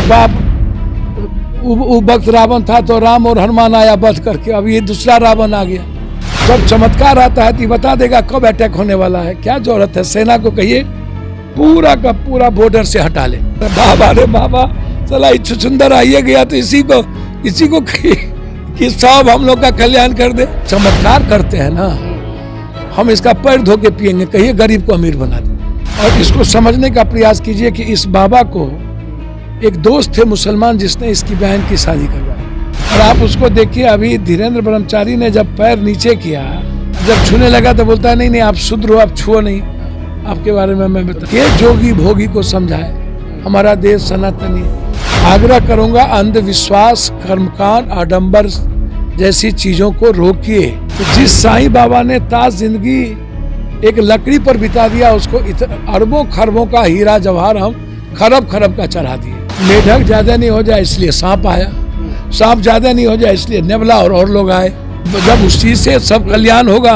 बाप वो वक्त रावण था तो राम और हनुमान आया बध करके, अब ये दूसरा रावण आ गया। जब चमत्कार आता है तो बता देगा कब अटैक होने वाला है। क्या जरूरत है, सेना को कहिए पूरा का पूरा बॉर्डर से हटा ले। बाबा रे बाबा, चला सुंदर आइए गया तो इसी को कहिए कि सब हम लोग का कल्याण कर दे। चमत्कार करते हैं ना, हम इसका पैर धो के पियेंगे, कहिए गरीब को अमीर बना दे। और इसको समझने का प्रयास कीजिए कि इस बाबा को एक दोस्त थे मुसलमान जिसने इसकी बहन की शादी करवाई, और आप उसको देखिए। अभी धीरेन्द्र ब्रह्मचारी ने जब पैर नीचे किया, जब छूने लगा तो बोलता है नहीं आप शुद्र हो, आप छुओ नहीं, आपके बारे में मैं बता। ये जोगी भोगी को समझाए, हमारा देश सनातनी। आग्रह करूंगा, अंधविश्वास, कर्मकांड, आडंबर जैसी चीजों को रोकिए। तो जिस साईं बाबा ने ताज जिंदगी एक लकड़ी पर बिता दिया, उसको अरबों खरबों का हीरा जवाहर हम खरब खरब का चढ़ा दिए। मेढक ज्यादा नहीं हो जाए इसलिए सांप आया, सांप ज्यादा नहीं हो जाए इसलिए नेवला और लोग आए। जब उस चीज से सब कल्याण होगा,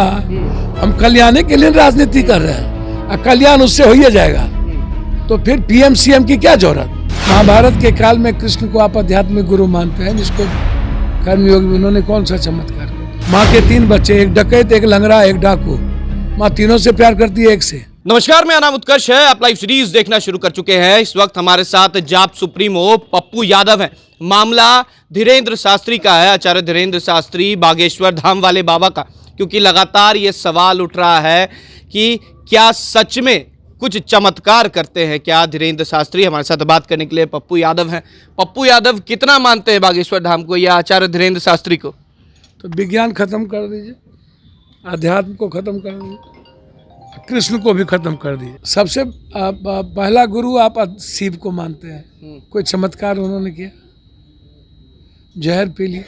हम कल्याण के लिए राजनीति कर रहे हैं, कल्याण उससे हो ही जाएगा, तो फिर पीएम सीएम की क्या जरूरत। महाभारत के काल में कृष्ण को आप आध्यात्मिक गुरु मानते हैं, जिसको कर्मयोगी, उन्होंने कौन सा चमत्कार किया। माँ के 3 बच्चे, एक डकैत, एक लंगड़ा, एक डाकू, माँ तीनों से प्यार करती है एक से। नमस्कार, मेरा नाम उत्कर्ष है। आप लाइव सीरीज देखना शुरू कर चुके हैं। इस वक्त हमारे साथ जाप सुप्रीमो पप्पू यादव हैं। मामला धीरेन्द्र शास्त्री का है, आचार्य धीरेन्द्र शास्त्री बागेश्वर धाम वाले बाबा का, क्योंकि लगातार ये सवाल उठ रहा है कि क्या सच में कुछ चमत्कार करते हैं क्या धीरेन्द्र शास्त्री। हमारे साथ बात करने के लिए पप्पू यादव हैं। पप्पू यादव, कितना मानते हैं बागेश्वर धाम को या आचार्य धीरेन्द्र शास्त्री को? तो विज्ञान खत्म कर दीजिए, अध्यात्म को खत्म कर दीजिए, कृष्ण को भी खत्म कर दिए। सबसे पहला गुरु आप शिव को मानते हैं, कोई चमत्कार उन्होंने किया? जहर पी ली।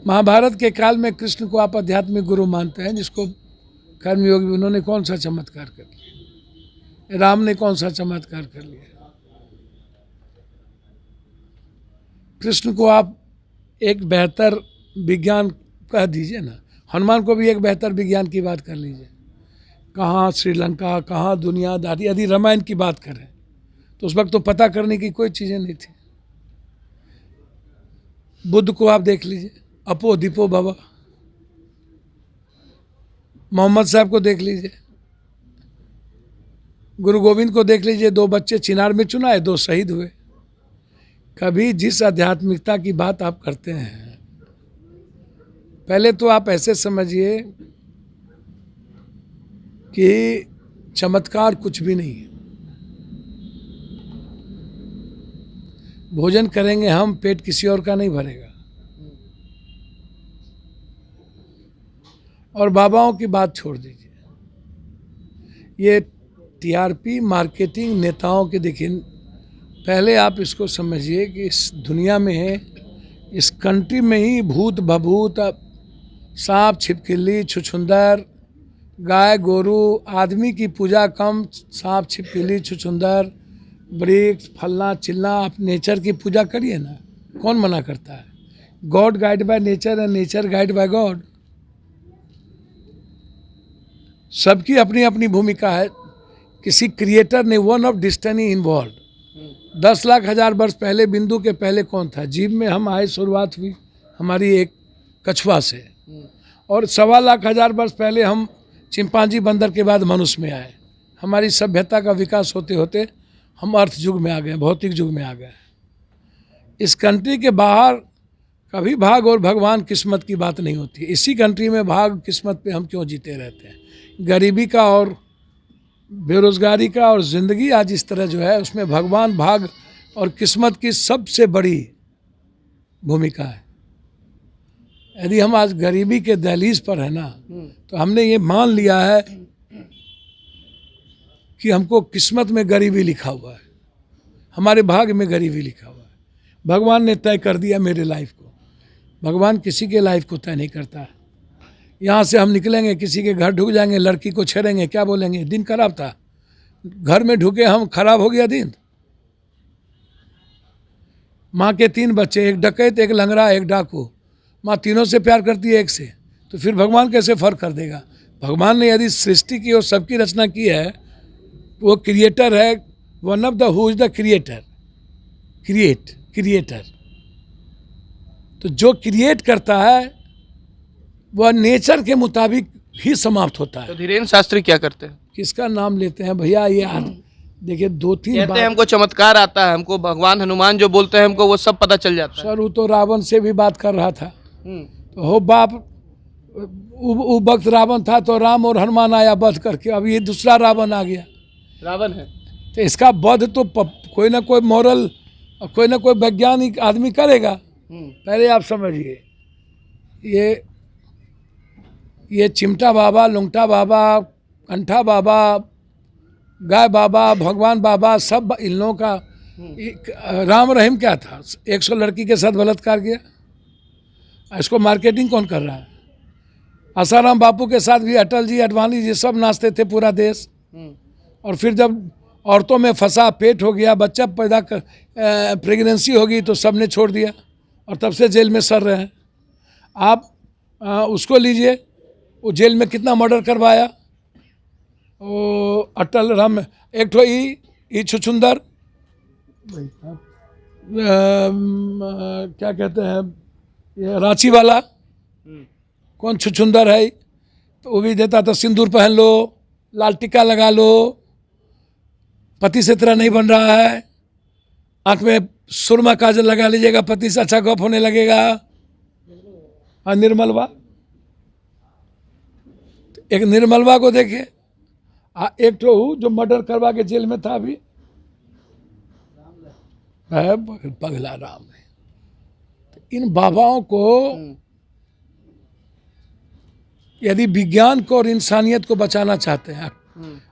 महाभारत के काल में कृष्ण को आप आध्यात्मिक गुरु मानते हैं, जिसको कर्मयोगी, उन्होंने कौन सा चमत्कार कर लिया? राम ने कौन सा चमत्कार कर लिया? कृष्ण को आप एक बेहतर विज्ञान कह दीजिए ना, हनुमान को भी एक बेहतर विज्ञान की बात कर लीजिए। कहाँ श्रीलंका, कहाँ दुनियादारी। यदि रामायण की बात करें तो उस वक्त तो पता करने की कोई चीज़ें नहीं थी। बुद्ध को आप देख लीजिए, अपो दीपो बाबा। मोहम्मद साहब को देख लीजिए, गुरु गोविंद को देख लीजिए, 2 बच्चे चिनार में चुनाए, 2 शहीद हुए। कभी जिस आध्यात्मिकता की बात आप करते हैं, पहले तो आप ऐसे समझिए कि चमत्कार कुछ भी नहीं है। भोजन करेंगे हम, पेट किसी और का नहीं भरेगा। और बाबाओं की बात छोड़ दीजिए, ये टीआरपी मार्केटिंग नेताओं के। देखिए, पहले आप इसको समझिए कि इस दुनिया में है, इस कंट्री में ही भूत भभूत, सांप छिपकली छुछुंदर, गाय गोरू, आदमी की पूजा कम, सांप छिपकली छुछुंदर, वृक्ष फलना चिलना। आप नेचर की पूजा करिए ना, कौन मना करता है? God guide by nature and nature guide by God. सबकी अपनी अपनी भूमिका है। किसी क्रिएटर ने, one of destiny involve. 10 lakh हजार वर्ष पहले, बिंदु के पहले कौन था? जीव में हम आए, शुरुआत हुई हमारी एक कछुआ से, और 1.25 लाख हजार वर्ष पहले हम चिंपांजी बंदर के बाद मनुष्य में आए। हमारी सभ्यता का विकास होते होते हम अर्थ युग में आ गए, भौतिक युग में आ गए। इस कंट्री के बाहर कभी भाग और भगवान किस्मत की बात नहीं होती। इसी कंट्री में भाग किस्मत पे हम क्यों जीते रहते हैं? गरीबी का और बेरोजगारी का और ज़िंदगी आज इस तरह जो है, उसमें भगवान, भाग और किस्मत की सबसे बड़ी भूमिका है। यदि हम आज गरीबी के दहलीज पर है ना, तो हमने ये मान लिया है कि हमको किस्मत में गरीबी लिखा हुआ है, हमारे भाग में गरीबी लिखा हुआ है। भगवान ने तय कर दिया मेरे लाइफ को। भगवान किसी के लाइफ को तय नहीं करता है। यहाँ से हम निकलेंगे, किसी के घर ढुक जाएंगे, लड़की को छेड़ेंगे, क्या बोलेंगे? दिन खराब था, घर में ढुके हम, खराब हो गया दिन। माँ के 3 बच्चे, एक डकैत, एक लंगड़ा, एक डाकू, माँ तीनों से प्यार करती है एक से, तो फिर भगवान कैसे फर्क कर देगा? भगवान ने यदि सृष्टि की और सबकी रचना की है, वो क्रिएटर है, one of the who is the creator. Creator. तो जो क्रिएट करता है वह नेचर के मुताबिक ही समाप्त होता तो है। धीरेन्द्र शास्त्री क्या करते हैं? किसका नाम लेते हैं भैया? ये देखिए 2-3 कहते हैं बार हमको चमत्कार आता है, हमको भगवान हनुमान जो बोलते हैं हमको वो सब पता चल जाता है। सर, वो तो रावण से भी बात कर रहा था। हम्म, तो हो बाप, वो वक्त रावण था तो राम और हनुमान आया वध करके, अब ये दूसरा रावण आ गया। रावण है। तो इसका वध तो कोई ना कोई मॉरल, कोई ना कोई वैज्ञानिक आदमी करेगा। पहले आप समझिए, ये चिमटा बाबा, लुंगटा बाबा, कंठा बाबा, गाय बाबा, भगवान बाबा, सब इन लोगों का राम रहीम क्या था? 100 लड़की के साथ बलात्कार किया। इसको मार्केटिंग कौन कर रहा है? आसाराम बापू के साथ भी अटल जी, अडवाणी जी सब नाचते थे पूरा देश। और फिर जब औरतों में फंसा, पेट हो गया, बच्चा पैदा कर, प्रेगनेंसी होगी तो सब ने छोड़ दिया और तब से जेल में सड़ रहे हैं। आप उसको लीजिए, वो जेल में कितना मर्डर करवाया, वो अटल राम, एक ठो ई छुछुंदर, क्या कहते हैं, ये रांची वाला कौन छुछुंदर है, तो वो भी देता था सिंदूर पहन लो, लाल टिक्का लगा लो, पति से तरह नहीं बन रहा है, आंख में सुरमा काजल लगा लीजिएगा, पति से अच्छा गप होने लगेगा। और निर्मलवा, एक निर्मलवा को देखिए, एक तो जो मर्डर करवा के जेल में था अभी, पगला राम है। तो इन बाबाओं को यदि विज्ञान को और इंसानियत को बचाना चाहते हैं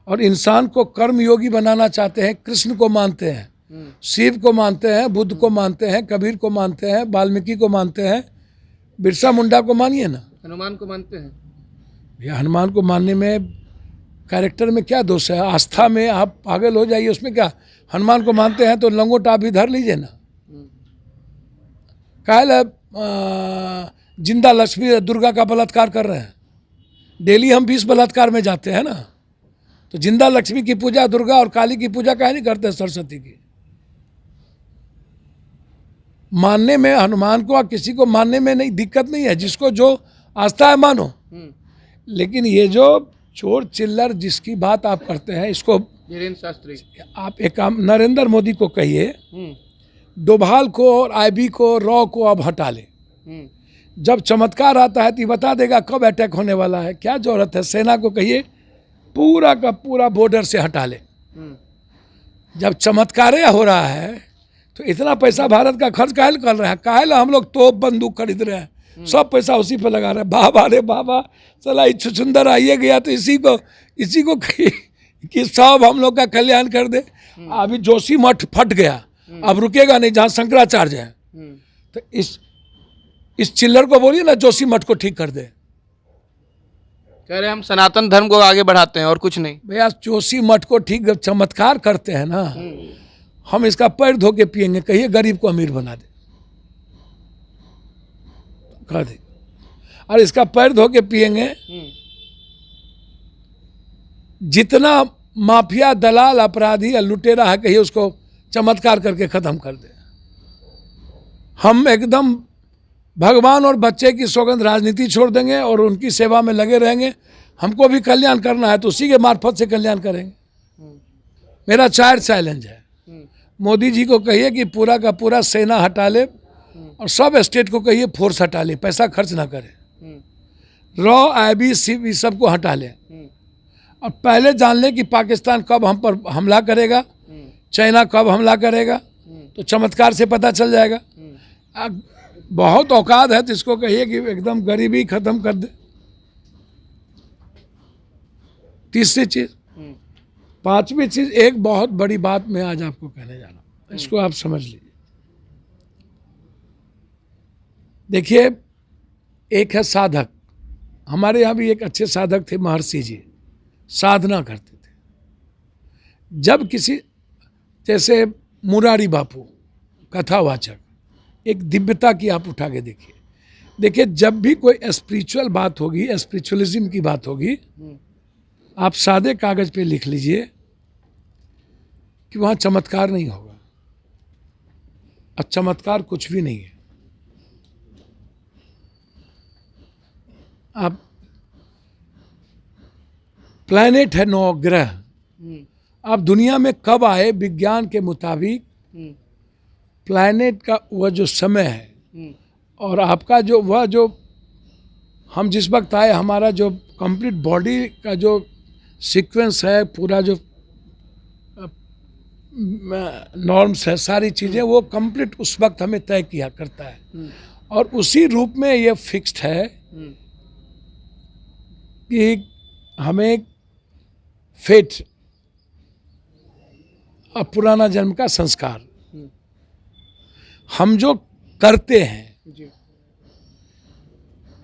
और इंसान को कर्मयोगी बनाना चाहते हैं, कृष्ण को मानते हैं, शिव को मानते हैं, बुद्ध को मानते हैं, कबीर को मानते हैं, वाल्मीकि को मानते हैं, बिरसा मुंडा को मानिए ना, हनुमान को मानते हैं। भैया हनुमान को मानने में कैरेक्टर में क्या दोष है? आस्था में आप पागल हो जाइए, उसमें क्या? हनुमान को मानते हैं तो लंगोट आप इधर लीजिए ना। काहे जिंदा लक्ष्मी दुर्गा का बलात्कार कर रहे हैं? डेली हम 20 बलात्कार में जाते हैं ना, तो जिंदा लक्ष्मी की पूजा, दुर्गा और काली की पूजा काहे नहीं करते? सरस्वती की मानने में, हनुमान को और किसी को मानने में नहीं दिक्कत नहीं है, जिसको जो आस्था है मानो। लेकिन ये जो चोर चिल्लर जिसकी बात आप करते हैं, इसको धीरेन्द्र शास्त्री, आप एक काम नरेंद्र मोदी को कहिए, डोभाल को और आईबी को, रॉ को अब हटा ले। जब चमत्कार आता है तो ये बता देगा कब अटैक होने वाला है। क्या जरूरत है? सेना को कहिए पूरा का पूरा बॉर्डर से हटा ले। जब चमत्कार हो रहा है तो इतना पैसा भारत का खर्च काहे कर रहे हैं? काहे हम लोग तोप बंदूक खरीद रहे हैं, सब पैसा उसी पे लगा रहे हैं। बाबा रे बाबा, चला छुछुंदर आइए गया तो इसी को कहिए कि सब हम लोग का कल्याण कर दे। अभी जोशी मठ फट गया, अब रुकेगा नहीं जहाँ शंकराचार्य है। तो इस चिल्लर को बोलिए ना जोशी मठ को ठीक कर दे। कह रहे हम सनातन धर्म को आगे बढ़ाते हैं और कुछ नहीं। भैया जोशी मठ को ठीक, चमत्कार करते हैं ना, हम इसका पैर धो के पियेंगे, कहिए गरीब को अमीर बना दे, कह दे, और इसका पैर धो के पियेंगे। जितना माफिया, दलाल, अपराधी या लुटेरा है, कहिए उसको चमत्कार करके खत्म कर दे। हम एकदम भगवान और बच्चे की सौगंध राजनीति छोड़ देंगे और उनकी सेवा में लगे रहेंगे। हमको भी कल्याण करना है तो उसी के मार्फत से कल्याण करेंगे। मेरा चार चैलेंज है, मोदी जी को कहिए कि पूरा का पूरा सेना हटा ले और सब स्टेट को कहिए फोर्स हटा ले, पैसा खर्च ना करे, रॉ, आईबी, सिव सबको हटा ले। और पहले जान ले कि पाकिस्तान कब हम पर हमला करेगा, चाइना कब हमला करेगा, तो चमत्कार से पता चल जाएगा। बहुत औकात है तो इसको कहिए कि एकदम गरीबी खत्म कर दे। तीसरी चीज, पांचवी चीज, एक बहुत बड़ी बात मैं आज आपको कहने जा रहा हूं, इसको आप समझ लीजिए। देखिए, एक है साधक, हमारे यहाँ भी एक अच्छे साधक थे, महर्षि जी, साधना करते थे। जब किसी, जैसे मुरारी बापू कथावाचक, एक दिव्यता की आप उठा के देखिए, जब भी कोई स्पिरिचुअल बात होगी, स्पिरिचुअलिज्म की बात होगी, आप सादे कागज पे लिख लीजिए कि वहाँ चमत्कार नहीं होगा। और चमत्कार कुछ भी नहीं है। अब प्लैनेट है 9 ग्रह। अब दुनिया में कब आए, विज्ञान के मुताबिक प्लैनेट का वह जो समय है और आपका जो वह जो हम जिस वक्त आए, हमारा जो कंप्लीट बॉडी का जो सीक्वेंस है, पूरा जो नॉर्म्स है, सारी चीज़ें वो कंप्लीट उस वक्त हमें तय किया करता है। और उसी रूप में ये फिक्स्ड है कि हमें फेट और पुराना जन्म का संस्कार हम जो करते हैं,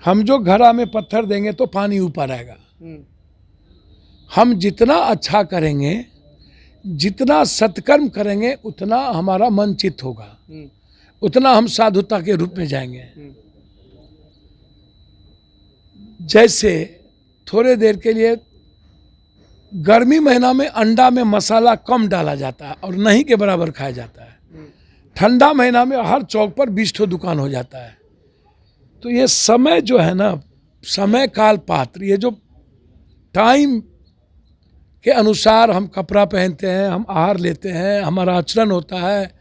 हम जो घड़ा में पत्थर देंगे तो पानी ऊपर आएगा। हम जितना अच्छा करेंगे, जितना सत्कर्म करेंगे, उतना हमारा मन चित्त होगा, उतना हम साधुता के रूप में जाएंगे। जैसे थोड़े देर के लिए गर्मी महीना में अंडा में मसाला कम डाला जाता है और नहीं के बराबर खाया जाता है। ठंडा महीना में हर चौक पर 20 ठो दुकान हो जाता है। तो ये समय जो है ना, समय काल पात्र, ये जो टाइम के अनुसार हम कपड़ा पहनते हैं, हम आहार लेते हैं, हमारा आचरण होता है,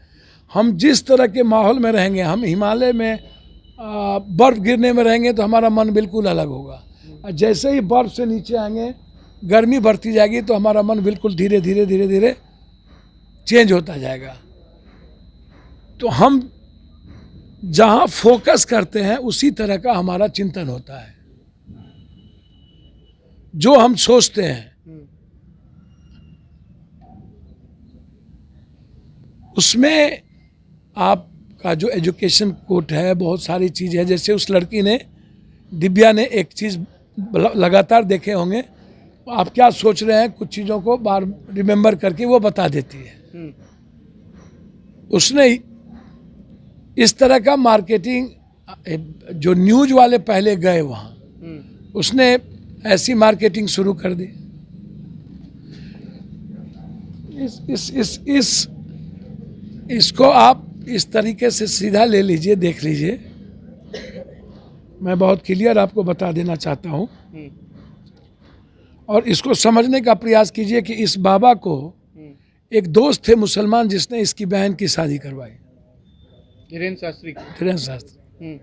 हम जिस तरह के माहौल में रहेंगे, हम हिमालय में बर्फ़ गिरने में रहेंगे तो हमारा मन बिल्कुल अलग होगा। और जैसे ही बर्फ़ से नीचे आएंगे, गर्मी बढ़ती जाएगी तो हमारा मन बिल्कुल धीरे धीरे धीरे धीरे चेंज होता जाएगा। तो हम जहाँ फोकस करते हैं उसी तरह का हमारा चिंतन होता है। जो हम सोचते हैं उसमें आपका जो एजुकेशन कोट है, बहुत सारी चीज़ है। जैसे उस लड़की ने, दिव्या ने एक चीज़ लगातार देखे होंगे, आप क्या सोच रहे हैं, कुछ चीज़ों को बार रिमेंबर करके वो बता देती है। उसने इस तरह का मार्केटिंग, जो न्यूज़ वाले पहले गए वहाँ, उसने ऐसी मार्केटिंग शुरू कर दी। इसको आप इस तरीके से सीधा ले लीजिए, देख लीजिए। मैं बहुत क्लियर आपको बता देना चाहता हूँ और इसको समझने का प्रयास कीजिए कि इस बाबा को एक दोस्त थे मुसलमान जिसने इसकी बहन की शादी करवाई, धीरेन्द्र शास्त्री। धीरेन्द्र शास्त्री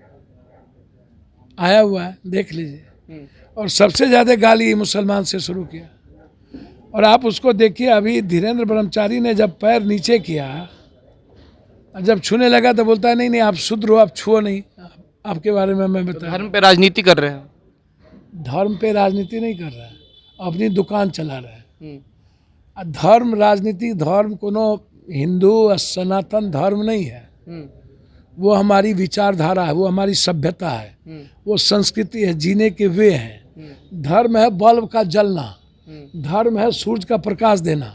आया हुआ है, देख लीजिए। और सबसे ज़्यादा गाली मुसलमान से शुरू किया। और आप उसको देखिए, अभी धीरेन्द्र ब्रह्मचारी ने जब पैर नीचे किया, जब छूने लगा तो बोलता है नहीं नहीं आप शुद्ध हो, आप छुओ नहीं, आपके बारे में मैं बता। धर्म पे राजनीति कर रहे हैं। धर्म पे राजनीति नहीं कर रहा है, अपनी दुकान चला रहा है। धर्म राजनीति, धर्म कोनो हिंदू सनातन धर्म नहीं है। वो हमारी विचारधारा है, वो हमारी सभ्यता है, वो संस्कृति है, जीने के वे हैं। धर्म है बल्ब का जलना, धर्म है सूरज का प्रकाश देना।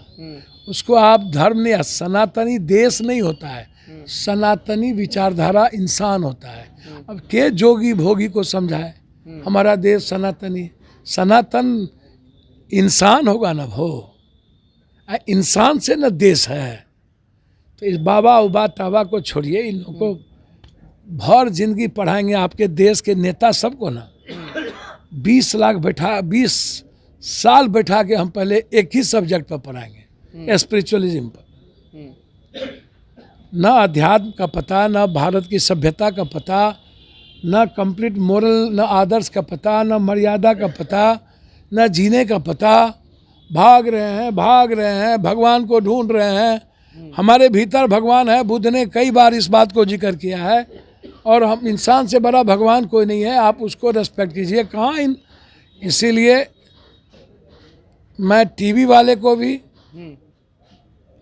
उसको आप धर्म नहीं, सनातनी देश नहीं होता है, सनातनी विचारधारा इंसान होता है। अब के जोगी भोगी को समझाए, हमारा देश सनातनी, सनातन इंसान होगा ना, वो इंसान से न देश है। तो इस बाबा उबा ताबा को छोड़िए, इन लोगों को भर जिंदगी पढ़ाएंगे आपके देश के नेता सबको ना। 20 साल बैठा के हम पहले एक ही सब्जेक्ट पर पढ़ाएंगे, स्पिरिचुअलिज्म पर। न अध्यात्म का पता, न भारत की सभ्यता का पता, न कंप्लीट मोरल, न आदर्श का पता, न मर्यादा का पता, न जीने का पता। भाग रहे हैं, भगवान को ढूंढ रहे हैं। हमारे भीतर भगवान है। बुद्ध ने कई बार इस बात को जिक्र किया है। और हम, इंसान से बड़ा भगवान कोई नहीं है, आप उसको रेस्पेक्ट कीजिए। कहाँ इसीलिए मैं टीवी वाले को भी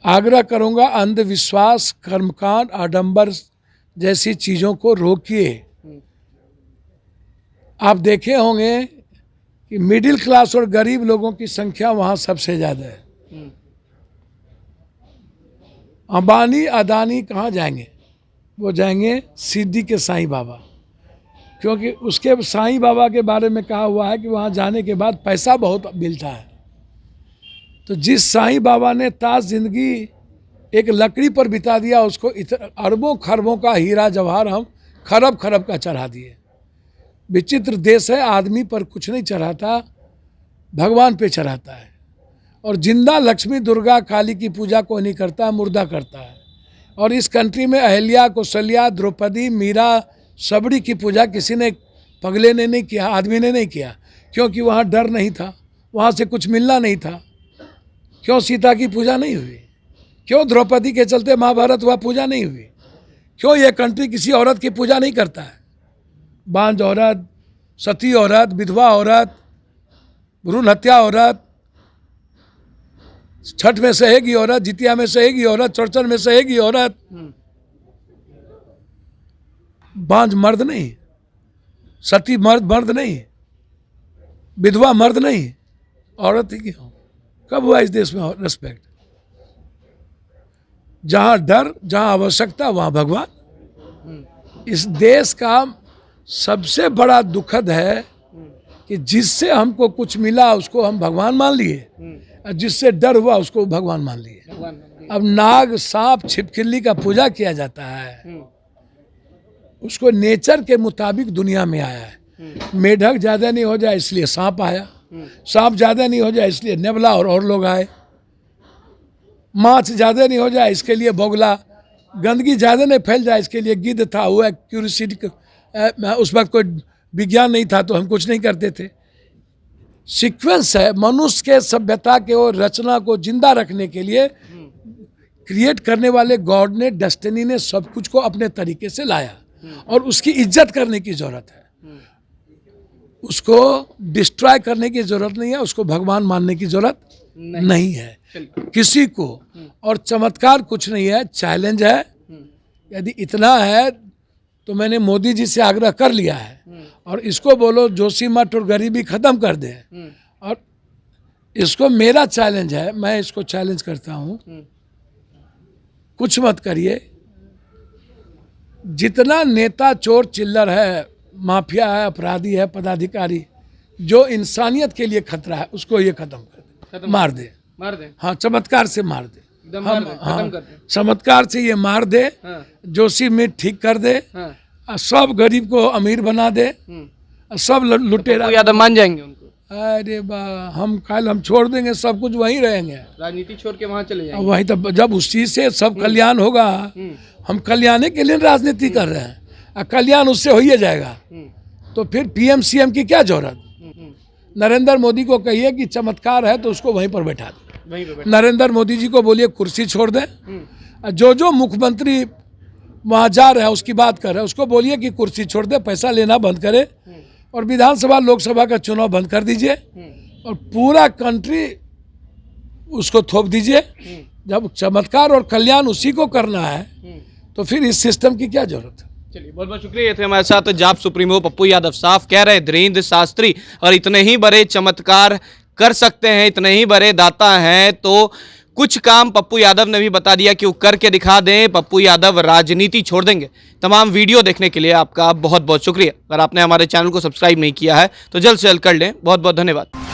आग्रह करूंगा, अंधविश्वास, कर्मकांड, आडंबर जैसी चीज़ों को रोकिए। आप देखे होंगे कि मिडिल क्लास और गरीब लोगों की संख्या वहाँ सबसे ज़्यादा है। अंबानी अदानी कहाँ जाएंगे? वो जाएंगे सिद्धि के साईं बाबा, क्योंकि उसके साईं बाबा के बारे में कहा हुआ है कि वहाँ जाने के बाद पैसा बहुत मिलता है। तो जिस साईं बाबा ने ताज जिंदगी एक लकड़ी पर बिता दिया, उसको अरबों खरबों का हीरा जवाहर हम खरब खरब का चढ़ा दिए। विचित्र देश है, आदमी पर कुछ नहीं चढ़ाता, भगवान पे चढ़ाता है। और जिंदा लक्ष्मी दुर्गा काली की पूजा कोई नहीं करता, मुर्दा करता है। और इस कंट्री में अहिल्या, कौशल्या, द्रौपदी, मीरा, सबड़ी की पूजा किसी ने, पगले ने नहीं किया, आदमी ने नहीं किया, क्योंकि वहाँ डर नहीं था, वहाँ से कुछ मिलना नहीं था। क्यों सीता की पूजा नहीं हुई? क्यों द्रौपदी के चलते महाभारत हुआ, पूजा नहीं हुई? क्यों ये कंट्री किसी औरत की पूजा नहीं करता है? बांझ औरत, सती औरत, विधवा औरत, भ्रूण हत्या औरत, छठ में सहेगी औरत, जितिया में सहेगी औरत, चौरचन में सहेगी औरत। बांझ मर्द नहीं, सती मर्द नहीं, विधवा मर्द नहीं, औरत ही क्यों? कब हुआ इस देश में रिस्पेक्ट? जहां डर, जहां आवश्यकता, वहां भगवान। इस देश का सबसे बड़ा दुखद है कि जिससे हमको कुछ मिला उसको हम भगवान मान लिए, और जिससे डर हुआ उसको भगवान मान लिए। अब नाग, सांप, छिपकली का पूजा किया जाता है, उसको नेचर के मुताबिक दुनिया में आया है। मेढक ज्यादा नहीं हो जाए इसलिए सांप आया, सांप ज्यादा नहीं हो जाए इसलिए नेवला और लोग आए, माछ ज्यादा नहीं हो जाए इसके लिए बोगला, गंदगी ज्यादा नहीं फैल जाए इसके लिए गिद्ध था। हुआ क्यूरियोसिटी, उस वक्त कोई विज्ञान नहीं था तो हम कुछ नहीं करते थे। सीक्वेंस है, मनुष्य के सभ्यता के और रचना को जिंदा रखने के लिए क्रिएट करने वाले गॉड ने, डेस्टिनी ने सब कुछ को अपने तरीके से लाया, और उसकी इज्जत करने की जरूरत है। उसको डिस्ट्रॉय करने की जरूरत नहीं है, उसको भगवान मानने की जरूरत नहीं है किसी को। और चमत्कार कुछ नहीं है, चैलेंज है। यदि इतना है तो मैंने मोदी जी से आग्रह कर लिया है, और इसको बोलो जोशीमठ और गरीबी खत्म कर दे। और इसको मेरा चैलेंज है, मैं इसको चैलेंज करता हूं, कुछ मत करिए। जितना नेता चोर चिल्लर है, माफिया है, अपराधी है, पदाधिकारी, जो इंसानियत के लिए खतरा है उसको ये खत्म कर दे, मार दे। हाँ, चमत्कार से मार दे, चमत्कार से ये मार दे। जोशी मीट ठीक कर दे, सब गरीब को अमीर बना दे, सब लुटेरा। यादव मान जाएंगे उनको? अरे हम छोड़ देंगे, सब कुछ वहीं रहेंगे, राजनीति छोड़ के वहाँ चले जाएंगे। वहीं तब जब उस चीज से सब कल्याण होगा। हम कल्याण के लिए राजनीति कर रहे हैं, और कल्याण उससे हो ही जाएगा, तो फिर पीएम सीएम की क्या जरूरत? नरेंद्र मोदी को कहिए कि चमत्कार है तो उसको वहीं पर बैठा दे। नरेंद्र मोदी जी को बोलिए कुर्सी छोड़ दे। जो मुख्यमंत्री वहाँ जा रहा है उसकी बात कर रहा है, उसको बोलिए कि कुर्सी छोड़ दे, पैसा लेना बंद करे, और विधानसभा लोकसभा का चुनाव बंद कर दीजिए, और पूरा कंट्री उसको थोप दीजिए। जब चमत्कार और कल्याण उसी को करना है तो फिर इस सिस्टम की क्या जरूरत है? चलिए, बहुत बहुत शुक्रिया। ये थे हमारे साथ जाप सुप्रीमो पप्पू यादव। साफ कह रहे धीरेन्द्र शास्त्री, और इतने ही बड़े चमत्कार कर सकते हैं, इतने ही बड़े दाता हैं, तो कुछ काम पप्पू यादव ने भी बता दिया कि वो करके दिखा दें। पप्पू यादव राजनीति छोड़ देंगे। तमाम वीडियो देखने के लिए आपका बहुत बहुत शुक्रिया। अगर आपने हमारे चैनल को सब्सक्राइब नहीं किया है तो जल्द से जल्द कर लें। बहुत बहुत धन्यवाद।